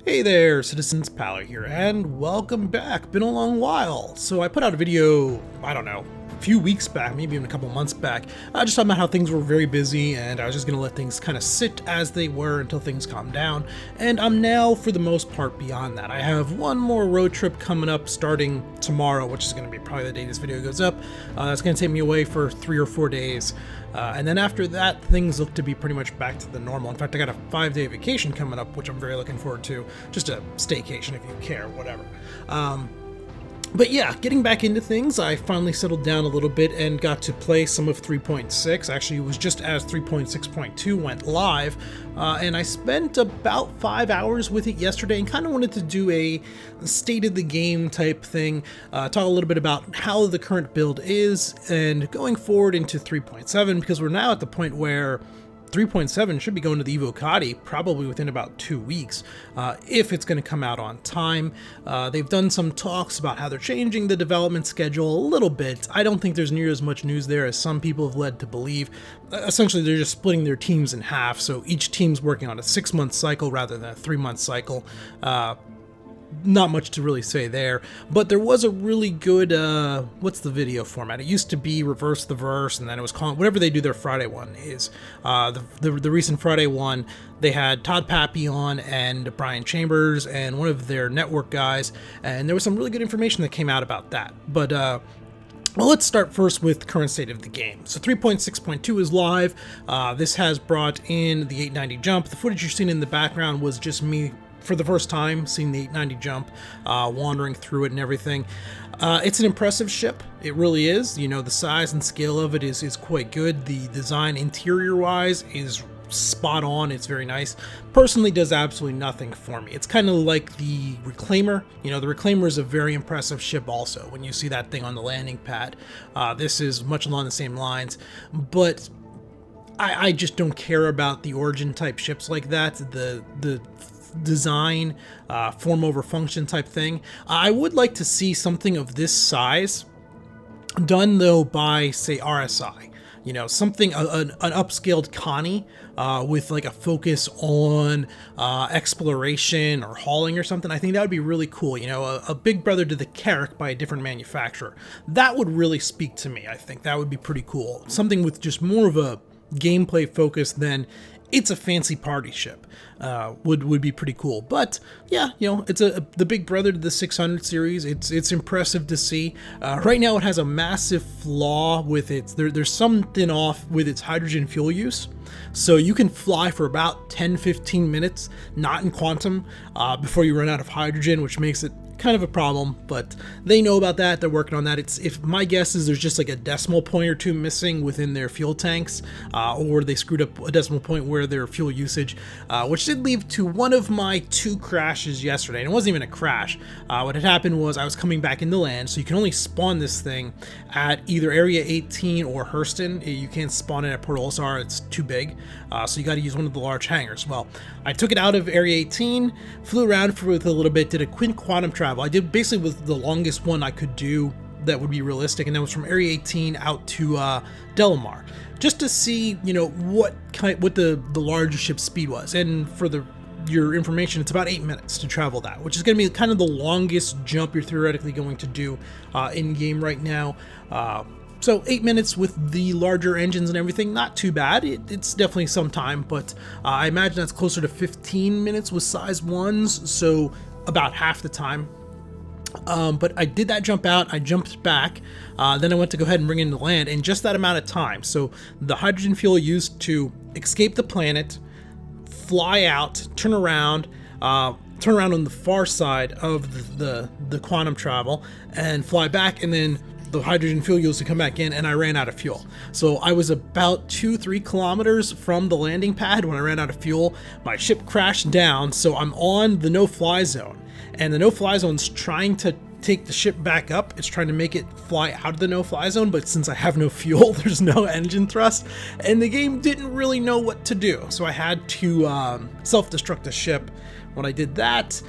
Hey there, Citizens Pally here, and welcome back. Been a long while. So I put out a video, I don't know, a few weeks back, maybe even a couple months back, just talking about how things were very busy, and I was just going to let things kind of sit as they were until things calm down. And I'm now, for the most part, beyond that. I have one more road trip coming up starting tomorrow, which is going to be probably the day this video goes up. That's going to take me away for 3 or 4 days. And then after that, things look to be pretty much back to the normal. In fact, I got a 5-day vacation coming up, which I'm very looking forward to. Just a staycation if you care, whatever. But yeah, getting back into things, I finally settled down a little bit and got to play some of 3.6. Actually, it was just as 3.6.2 went live, and I spent about 5 hours with it yesterday and kind of wanted to do a state of the game type thing, talk a little bit about how the current build is and going forward into 3.7, because we're now at the point where 3.7 should be going to the Evocati probably within about 2 weeks, if it's going to come out on time. They've done some talks about how they're changing the development schedule a little bit. I don't think there's near as much news there as some people have led to believe. Essentially, they're just splitting their teams in half, so each team's working on a 6-month cycle rather than a 3-month cycle. Not much to really say there, but there was a really good, what's the video format? It used to be Reverse the Verse, and then it was called, whatever they do their Friday one is. The recent Friday one, they had Todd Pappy on and Brian Chambers and one of their network guys, and there was some really good information that came out about that. But, well, let's start first with current state of the game. So 3.6.2 is live. This has brought in the 890 jump. The footage you're seeing in the background was just me for the first time seeing the 890 jump, wandering through it and everything. It's an impressive ship. It really is. You know, the size and scale of it is quite good. The design interior wise is spot on. It's very nice. Personally, does absolutely nothing for me. It's kind of like the Reclaimer. You know, the Reclaimer is a very impressive ship also. When you see that thing on the landing pad, this is much along the same lines, but I just don't care about the Origin type ships like that. The design, form over function type thing. I would like to see something of this size done though by, say, RSI. You know, something, an upscaled Connie with like a focus on exploration or hauling or something. I think that would be really cool. You know, a big brother to the Carrack by a different manufacturer. That would really speak to me. I think that would be pretty cool. Something with just more of a gameplay focus than it's a fancy party ship. Would be pretty cool. But yeah, you know, it's the big brother to the 600 series. It's impressive to see. Right now it has a massive flaw with its, there's something off with its hydrogen fuel use. So you can fly for about 10-15 minutes, not in quantum, before you run out of hydrogen, which makes it kind of a problem, but they know about that. They're working on that. If my guess is there's just like a decimal point or two missing within their fuel tanks, or they screwed up a decimal point where their fuel usage, which did lead to one of my 2 crashes yesterday. And it wasn't even a crash. What had happened was I was coming back into land, so you can only spawn this thing at either Area 18 or Hurston. You can't spawn it at Port Olisar, it's too big, so you got to use one of the large hangars. Well, I took it out of Area 18, flew around for with a little bit, did a quick quantum travel. I did basically with the longest one I could do that would be realistic, and that was from Area 18 out to Delamar, just to see, you know, what the larger ship speed was. And for your information, it's about 8 minutes to travel that, which is going to be kind of the longest jump you're theoretically going to do in game right now. So 8 minutes with the larger engines and everything, not too bad. It's definitely some time, but I imagine that's closer to 15 minutes with size 1s, so about half the time. But I did that jump out, I jumped back, then I went to go ahead and bring it into land in just that amount of time. So the hydrogen fuel used to escape the planet, fly out, turn around on the far side of the quantum travel, and fly back, and then the hydrogen fuel used to come back in, and I ran out of fuel. So I was about 2-3 kilometers from the landing pad when I ran out of fuel. My ship crashed down, so I'm on the no-fly zone, and the no-fly zone's trying to take the ship back up. It's trying to make it fly out of the no-fly zone, but since I have no fuel, there's no engine thrust, and the game didn't really know what to do. So I had to self-destruct the ship. When I did that,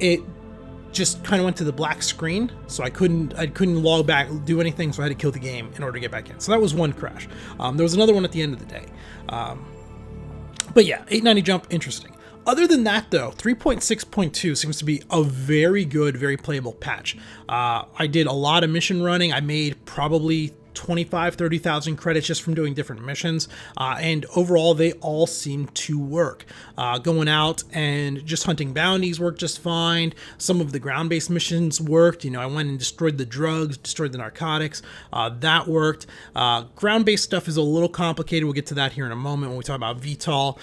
it just kind of went to the black screen, so I couldn't log back, do anything, so I had to kill the game in order to get back in. So that was one crash. There was another one at the end of the day. But yeah, 890 jump, interesting. Other than that, though, 3.6.2 seems to be a very good, very playable patch. I did a lot of mission running. I made probably 30,000 credits just from doing different missions, and overall they all seem to work. Going out and just hunting bounties worked just fine. Some of the ground-based missions worked. I went and destroyed the drugs, destroyed the narcotics. That worked. Ground-based stuff is a little complicated. We'll get to that here in a moment when we talk about VTOL.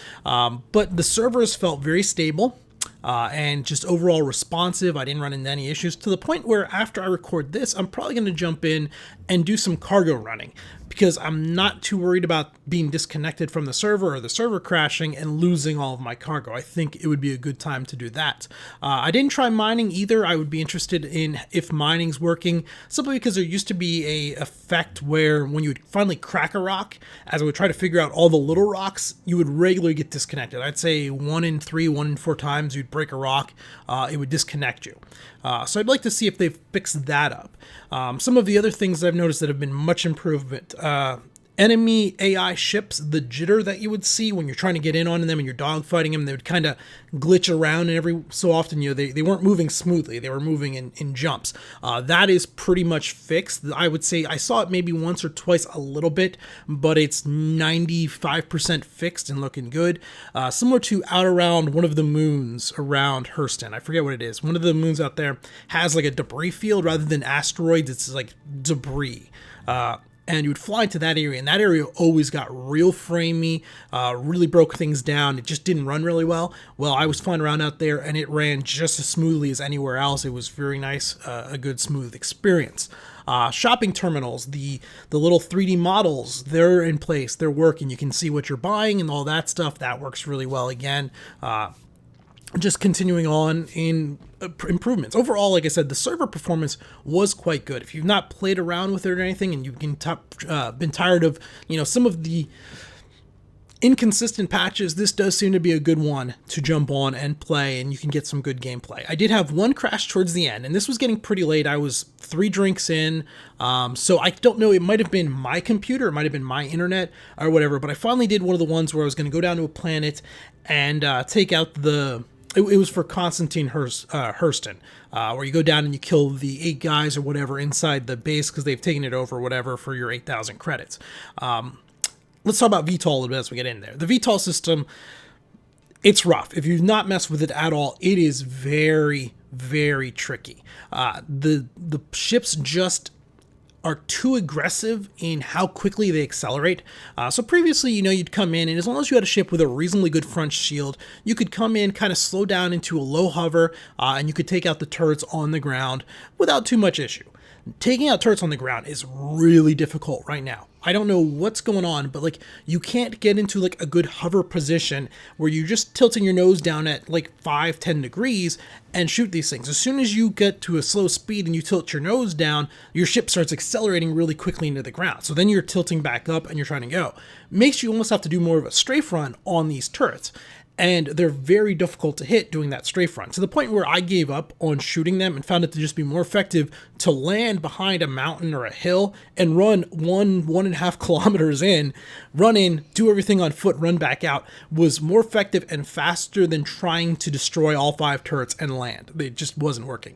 But the servers felt very stable. And just overall responsive. I didn't run into any issues, to the point where after I record this, I'm probably going to jump in and do some cargo running, because I'm not too worried about being disconnected from the server or the server crashing and losing all of my cargo. I think it would be a good time to do that. I didn't try mining either. I would be interested in if mining's working, simply because there used to be a effect where when you would finally crack a rock, as I would try to figure out all the little rocks, you would regularly get disconnected. I'd say 1 in 3, 1 in 4 times you'd break a rock, it would disconnect you. So I'd like to see if they've fixed that up. Some of the other things I've noticed that have been much improvement. Enemy AI ships, the jitter that you would see when you're trying to get in on them and you're dogfighting them, they would kind of glitch around, and every so often, they weren't moving smoothly. They were moving in jumps. That is pretty much fixed. I would say I saw it maybe once or twice a little bit, but it's 95% fixed and looking good. Similar to out around one of the moons around Hurston. I forget what it is. One of the moons out there has like a debris field rather than asteroids. It's like debris. And you would fly to that area, and that area always got real framey, really broke things down. It just didn't run really well. Well, I was flying around out there, and it ran just as smoothly as anywhere else. It was very nice, a good, smooth experience. Shopping terminals, the little 3D models, they're in place, they're working. You can see what you're buying and all that stuff. That works really well again. Just continuing on in improvements. Overall, like I said, the server performance was quite good. If you've not played around with it or anything, and you've been tired of, some of the inconsistent patches, this does seem to be a good one to jump on and play, and you can get some good gameplay. I did have one crash towards the end, and this was getting pretty late. I was 3 drinks in, so I don't know, it might have been my computer, it might have been my internet or whatever, but I finally did one of the ones where I was going to go down to a planet and take out it was for Constantine Hurston, where you go down and you kill the 8 guys or whatever inside the base because they've taken it over or whatever for your 8,000 credits. Let's talk about VTOL a little bit as we get in there. The VTOL system, it's rough. If you've not messed with it at all, it is very, very tricky. The ships just are too aggressive in how quickly they accelerate. So previously, you'd come in, and as long as you had a ship with a reasonably good front shield, you could come in, kind of slow down into a low hover, and you could take out the turrets on the ground without too much issue. Taking out turrets on the ground is really difficult right now. I don't know what's going on, but you can't get into a good hover position where you're just tilting your nose down at 5-10 degrees and shoot these things. As soon as you get to a slow speed and you tilt your nose down, your ship starts accelerating really quickly into the ground. So then you're tilting back up and you're trying to go. Makes you almost have to do more of a strafe run on these turrets. And they're very difficult to hit doing that strafe run, to the point where I gave up on shooting them and found it to just be more effective to land behind a mountain or a hill and run 1.5 kilometers in, run in, do everything on foot, run back out, was more effective and faster than trying to destroy all 5 turrets and land. It just wasn't working.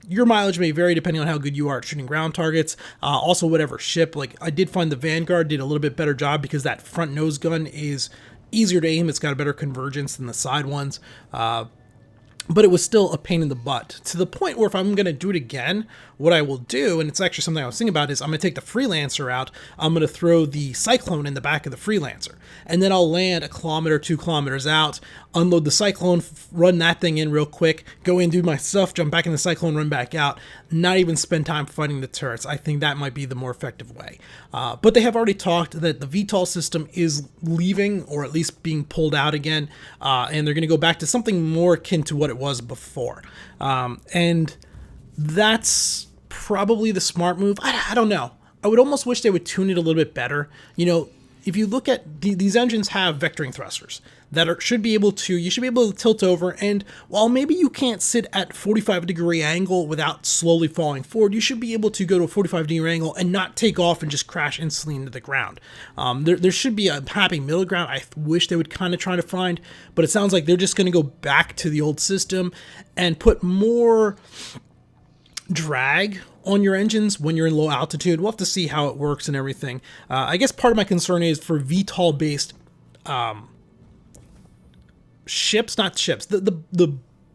Your mileage may vary depending on how good you are at shooting ground targets. Also, whatever ship, I did find the Vanguard did a little bit better job because that front nose gun is easier to aim. It's got a better convergence than the side ones, but it was still a pain in the butt, to the point where if I'm going to do it again, what I will do, and it's actually something I was thinking about, is I'm going to take the Freelancer out. I'm going to throw the Cyclone in the back of the Freelancer, and then I'll land 1 kilometer, 2 kilometers out, unload the Cyclone, run that thing in real quick, go in, do my stuff, jump back in the Cyclone, run back out, not even spend time fighting the turrets. I think that might be the more effective way. But they have already talked that the VTOL system is leaving, or at least being pulled out again, and they're going to go back to something more akin to what it was before. And that's probably the smart move. I don't know. I would almost wish they would tune it a little bit better. if you look at these engines have vectoring thrusters that you should be able to tilt over, and while maybe you can't sit at 45-degree angle without slowly falling forward, you should be able to go to a 45-degree angle and not take off and just crash instantly into the ground. There should be a happy middle ground I wish they would kind of try to find, but it sounds like they're just going to go back to the old system and put more drag on your engines when you're in low altitude. We'll have to see how it works and everything. I guess part of my concern is for VTOL based the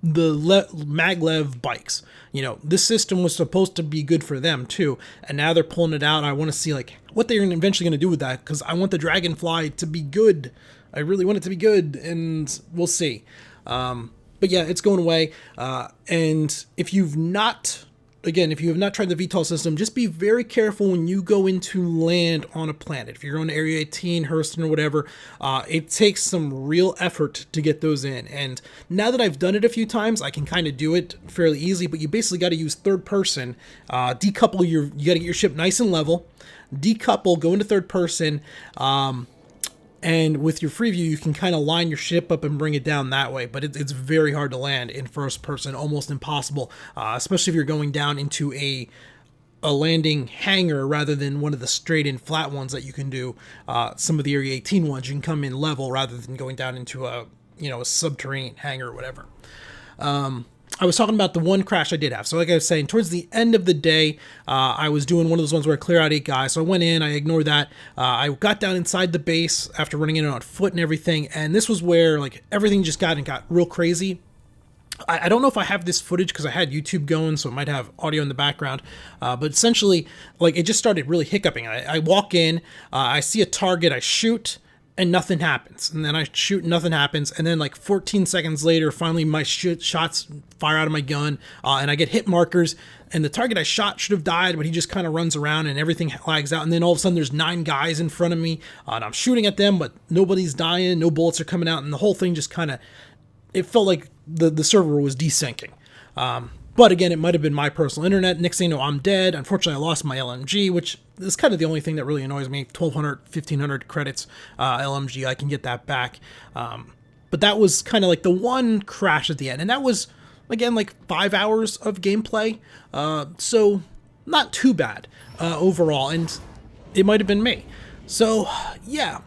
maglev bikes. You know, this system was supposed to be good for them too, and now they're pulling it out. I want to see like what they're eventually going to do with that, because I want the Dragonfly to be good. I really want it to be good, and we'll see. But yeah, it's going away. And if you have not tried the VTOL system, just be very careful when you go into land on a planet. If you're going to Area 18, Hurston, or whatever, it takes some real effort to get those in. And now that I've done it a few times, I can kind of do it fairly easily, but you basically got to use third person, you got to get your ship nice and level, decouple, go into third person, and with your free view, you can kind of line your ship up and bring it down that way. But it's very hard to land in first person, almost impossible, especially if you're going down into a landing hangar rather than one of the straight in flat ones that you can do. Some of the Area 18 ones, you can come in level rather than going down into a subterranean hangar or whatever. I was talking about the one crash I did have. So like I was saying, towards the end of the day, I was doing one of those ones where I clear out 8 guys. So I went in, I ignored that. I got down inside the base after running in on foot and everything. And this was where like everything just got real crazy. I don't know if I have this footage because I had YouTube going, so it might have audio in the background. But essentially, like it just started really hiccuping. I walk in, I see a target, I shoot, and nothing happens. And then I shoot and nothing happens. And then like 14 seconds later, finally my shots fire out of my gun, and I get hit markers, and the target I shot should have died, but he just kind of runs around and everything lags out. And then all of a sudden there's 9 guys in front of me, and I'm shooting at them, but nobody's dying, no bullets are coming out, and the whole thing just kind of, it felt like the server was desyncing. But again, it might have been my personal internet. Next thing you know, I'm dead. Unfortunately, I lost my LMG, which is kind of the only thing that really annoys me. 1,200, 1,500 credits LMG, I can get that back. But that was kind of like the one crash at the end. And that was, again, like 5 hours of gameplay. So not too bad overall. And it might have been me. So, yeah.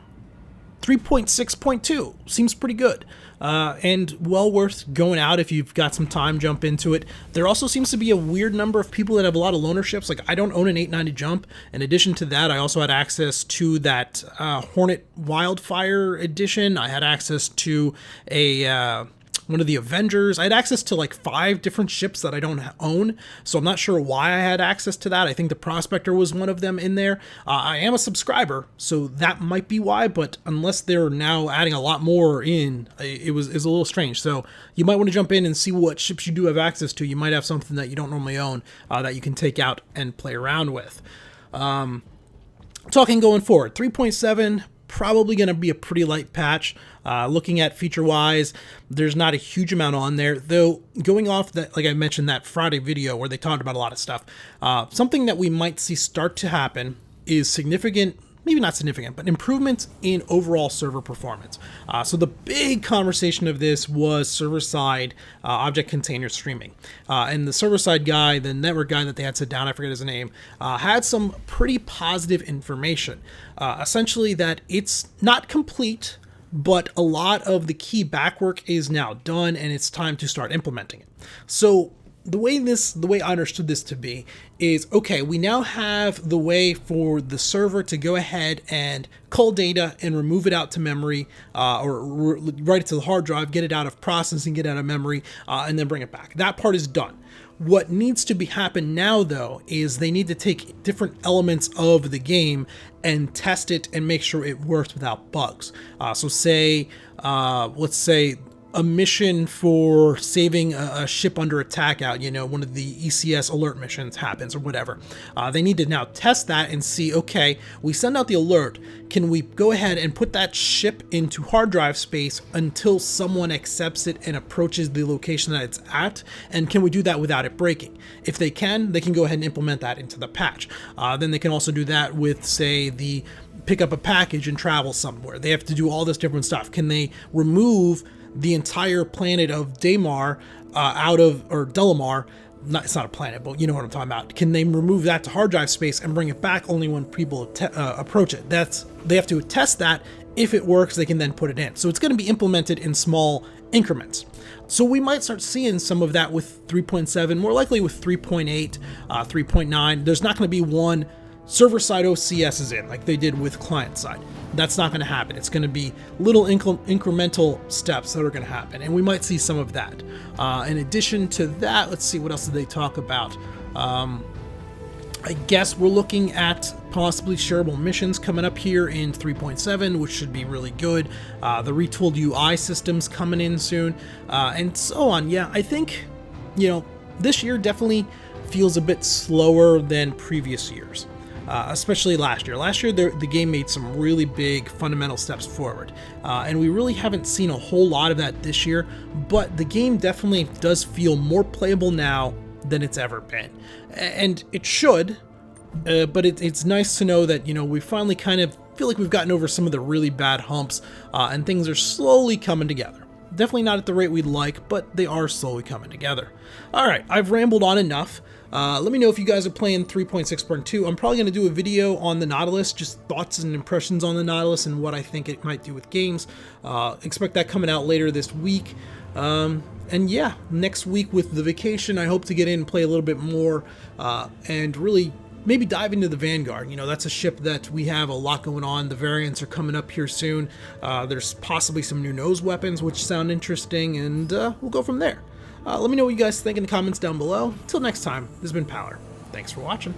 3.6.2 seems pretty good, and well worth going out if you've got some time. Jump into it. There also seems to be a weird number of people that have a lot of loaner ships. Like I don't own an 890 Jump. In addition to that, I also had access to that Hornet Wildfire edition. I had access to a one of the Avengers. I had access to like 5 different ships that I don't own, so I'm not sure why I had access to that. I think the Prospector was one of them in there. I am a subscriber, so that might be why, but unless they're now adding a lot more in, it was a little strange. So you might want to jump in and see what ships you do have access to. You might have something that you don't normally own that you can take out and play around with. Talking going forward, 3.7, probably going to be a pretty light patch. Looking at feature-wise, there's not a huge amount on there, though going off that, like I mentioned, that Friday video where they talked about a lot of stuff, something that we might see start to happen is significant, maybe not significant, but improvements in overall server performance. So the big conversation of this was server-side object container streaming. And the server-side guy, the network guy that they had sit down, I forget his name, had some pretty positive information. Essentially that it's not complete, but a lot of the key backwork is now done and it's time to start implementing it. So the way I understood this to be is, okay, we now have the way for the server to go ahead and cull data and remove it out to memory, or write it to the hard drive, get it out of processing, get it out of memory, and then bring it back. That part is done. What needs to happen now, though, is they need to take different elements of the game and test it and make sure it works without bugs. So say, let's say, a mission for saving a ship under attack out, one of the ECS alert missions happens or whatever. They need to now test that and see, okay, we send out the alert. Can we go ahead and put that ship into hard drive space until someone accepts it and approaches the location that it's at? And can we do that without it breaking? If they can go ahead and implement that into the patch. Then they can also do that with, say, the pick up a package and travel somewhere. They have to do all this different stuff. Can they remove the entire planet of Delamar or Delamar? It's not a planet, but you know what I'm talking about. Can they remove that to hard drive space and bring it back only when people approach it? They have to test that. If it works, they can then put it in. So it's going to be implemented in small increments. So we might start seeing some of that with 3.7, more likely with 3.8, 3.9. There's not going to be one server-side OCS is in like they did with client-side. That's not going to happen. It's going to be little incremental steps that are going to happen, and we might see some of that. In addition to that, let's see, what else did they talk about? I guess we're looking at possibly shareable missions coming up here in 3.7, which should be really good. The retooled UI systems coming in soon, and so on. Yeah, I think, this year definitely feels a bit slower than previous years, especially last year. Last year, the game made some really big fundamental steps forward, and we really haven't seen a whole lot of that this year, but the game definitely does feel more playable now than it's ever been, and it should, but it's nice to know that we finally kind of feel like we've gotten over some of the really bad humps, and things are slowly coming together. Definitely not at the rate we'd like, but they are slowly coming together. All right, I've rambled on enough. Let me know if you guys are playing 3.6.2. I'm probably going to do a video on the Nautilus, just thoughts and impressions on the Nautilus and what I think it might do with games. Expect that coming out later this week. And yeah, next week with the vacation, I hope to get in and play a little bit more, and really maybe dive into the Vanguard. That's a ship that we have a lot going on. The variants are coming up here soon. There's possibly some new nose weapons, which sound interesting, and we'll go from there. Let me know what you guys think in the comments down below. Until next time, this has been Power. Thanks for watching.